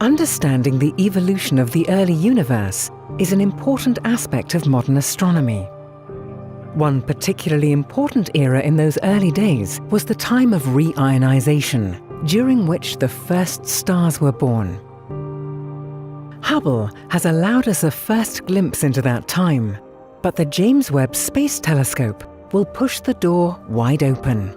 Understanding the evolution of the early universe is an important aspect of modern astronomy. One particularly important era in those early days was the time of reionization, during which the first stars were born. Hubble has allowed us a first glimpse into that time, but the James Webb Space Telescope will push the door wide open.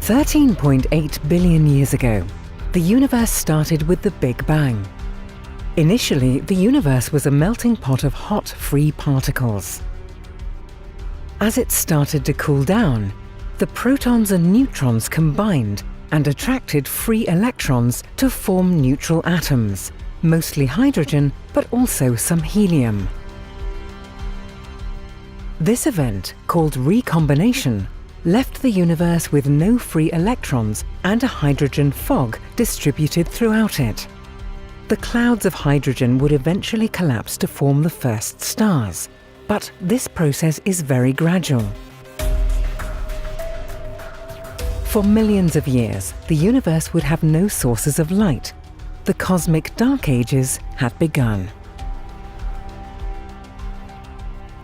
$13.8 billion years ago, the universe started with the Big Bang. Initially, the universe was a melting pot of hot, free particles. As it started to cool down, the protons and neutrons combined and attracted free electrons to form neutral atoms, mostly hydrogen, but also some helium. This event, called recombination, left the universe with no free electrons and a hydrogen fog distributed throughout it. The clouds of hydrogen would eventually collapse to form the first stars, but this process is very gradual. For millions of years, the universe would have no sources of light. The cosmic dark ages had begun.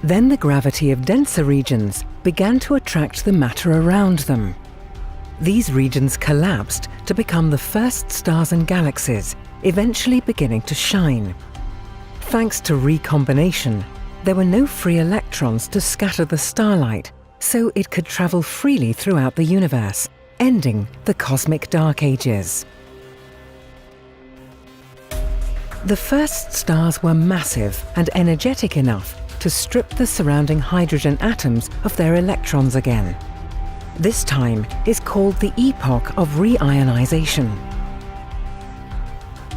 Then the gravity of denser regions began to attract the matter around them. These regions collapsed to become the first stars and galaxies, eventually beginning to shine. Thanks to recombination, there were no free electrons to scatter the starlight, so it could travel freely throughout the universe, ending the cosmic dark ages. The first stars were massive and energetic enough to strip the surrounding hydrogen atoms of their electrons again. This time is called the epoch of reionization.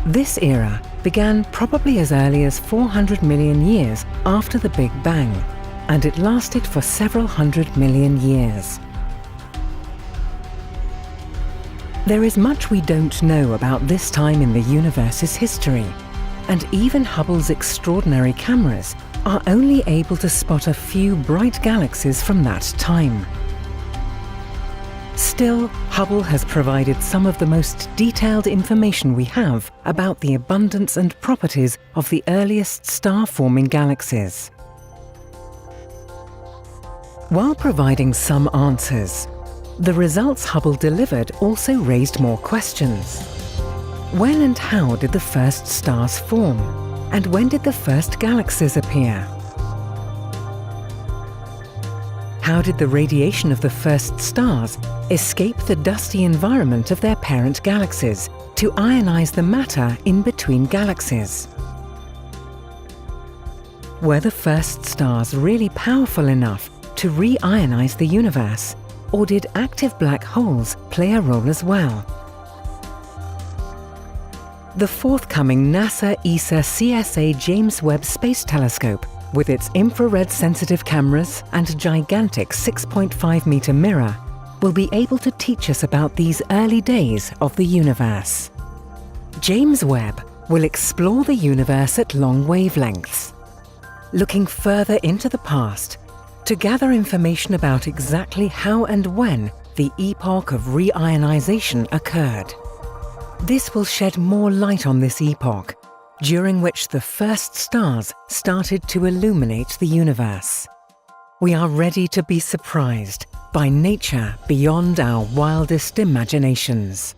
This era began probably as early as 400 million years after the Big Bang, and it lasted for several hundred million years. There is much we don't know about this time in the universe's history, and even Hubble's extraordinary cameras are only able to spot a few bright galaxies from that time. Still, Hubble has provided some of the most detailed information we have about the abundance and properties of the earliest star-forming galaxies. While providing some answers, the results Hubble delivered also raised more questions. When and how did the first stars form? And when did the first galaxies appear? How did the radiation of the first stars escape the dusty environment of their parent galaxies to ionize the matter in between galaxies? Were the first stars really powerful enough to reionize the universe, or did active black holes play a role as well? The forthcoming NASA-ESA CSA James Webb Space Telescope, with its infrared-sensitive cameras and gigantic 6.5-meter mirror, will be able to teach us about these early days of the universe. James Webb will explore the universe at long wavelengths, looking further into the past to gather information about exactly how and when the epoch of reionization occurred. This will shed more light on this epoch, during which the first stars started to illuminate the universe. We are ready to be surprised by nature beyond our wildest imaginations.